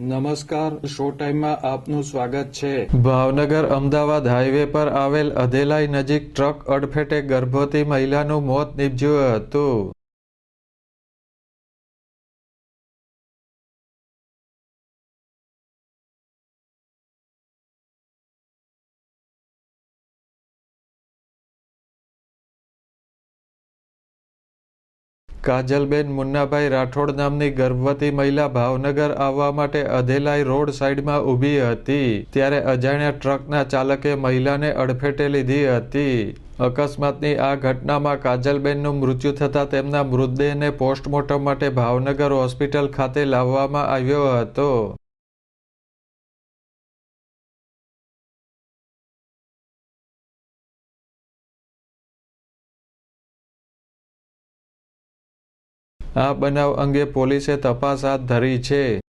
નમસ્કાર, શો ટાઈમમાં આપનું સ્વાગત છે। ભાવનગર અમદાવાદ હાઈવે પર આવેલ અધેલાઈ નજીક ટ્રક અડફેટે ગર્ભવતી મહિલાનું મોત નીપજ્યું હતું। કાજલબેન મુન્નાભાઈ રાઠોડ નામની ગર્ભવતી મહિલા ભાવનગર આવવા માટે અધેલાઈ રોડ સાઈડમાં ઊભી હતી ત્યારે અજાણ્યા ટ્રકના ચાલકે મહિલાને અડફેટે લીધી હતી। અકસ્માતની આ ઘટનામાં કાજલબેનનું મૃત્યુ થતાં તેમના મૃતદેહને પોસ્ટમોર્ટમ માટે ભાવનગર હોસ્પિટલ ખાતે લાવવામાં આવ્યો હતો। આ બનાવ અંગે પોલીસે તપાસ હાથ ધરી છે।